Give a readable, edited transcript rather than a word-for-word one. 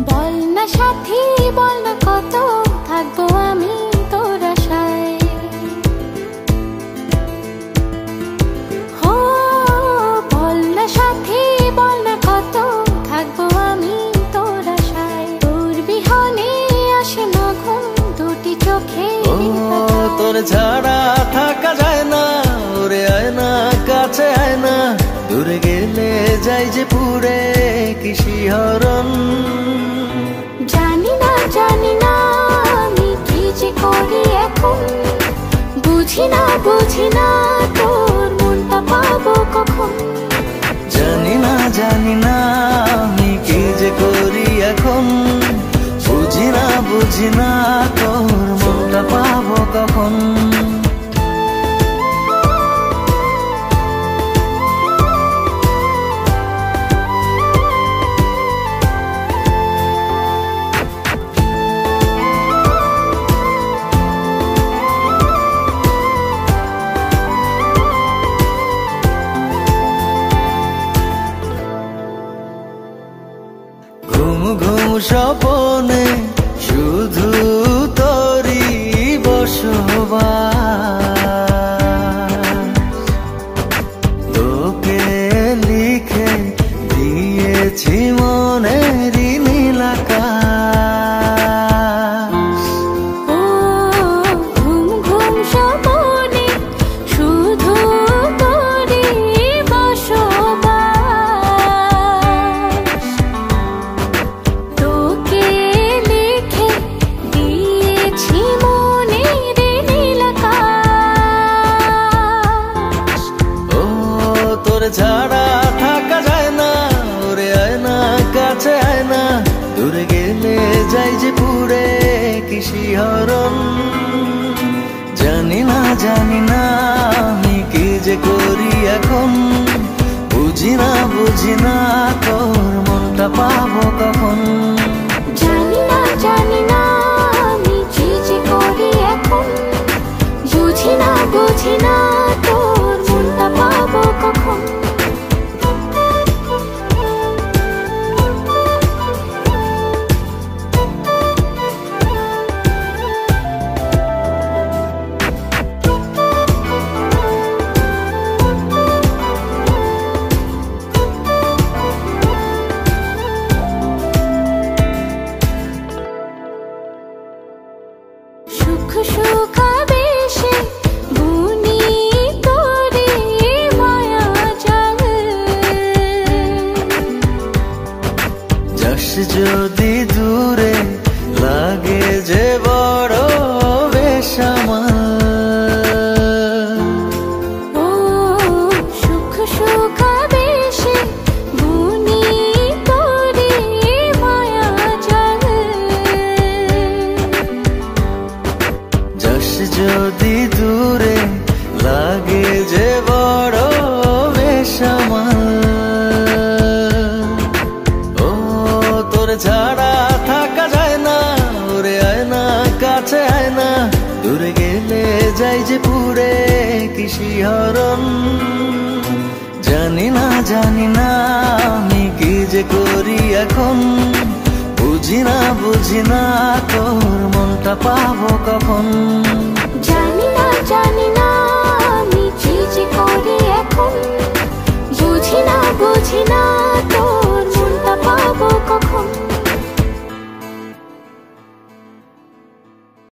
বল না সাথী, বল না কত থাকবো আমি তোর আশায়। হো বল না সাথী, বল না কত থাকবো আমি তোর আশায়। তোর বিহনে আসে না ঘুম দুটি চোখে। তোর ছাড়া থাকা যায় না, ওরে আয় না কাছে আয় না, দূরে গেলে যাই যে পুরে কি শিহরণ। জানি না জানি না আমি কি যে করি এখন, বুঝি না বুঝি না তোর মনটা পাবো কখন। জানি না জানি না আমি কি যে করি এখন, বুঝি না বুঝি না তোর মনটা পাবো কখন। ঘুম ঘুম স্বপনে শুধু তোরি বসবাস, তোকে লিখে দিয়েছি মনেরই নীল আকাশ। ও ঘুম ঘুম স্বপনে শুধু তোরই বসবাস, তোকে লিখে দিয়েছি মনের নীল আকাশ। ও তোর ছাড়া থাকা যায় না, ওরে আয় না কাছে আয় না, দূরে গেলে যাই যে পুরে কি শিহরণ। জানি না জানি না আমি কি যে করি এখন, বুঝি না বুঝি না তোর মনটা পাবো কখন। জানি না জানি না আমি কি যে করি এখন, বুঝি না বুঝি না তোর মনটা পাবো কখন। সুখ সুখ বেশে বুনি তোরে মায়া জাল, যাস যদি দূরে লাগে যে বড় বেসামাল। ও সুখ সুখ বেশে বুনি তোরে মায়া জাল, যাস যদি দূরে লাগে যে বড় বেসামাল। ও তোর ছাড়া থাকা যায় না, ওরে আয় না কাছে আয় না, দূরে গেলে যাই যে পুরে কি শিহরণ। জানি না জানি না আমি কি যে করি এখন, বুঝি না বুঝি না তোর মনটা পাবো কখন। জানি না জানি না আমি কি যে করি এখন, বুঝি না বুঝি না তোর মনটা পাবো কখন।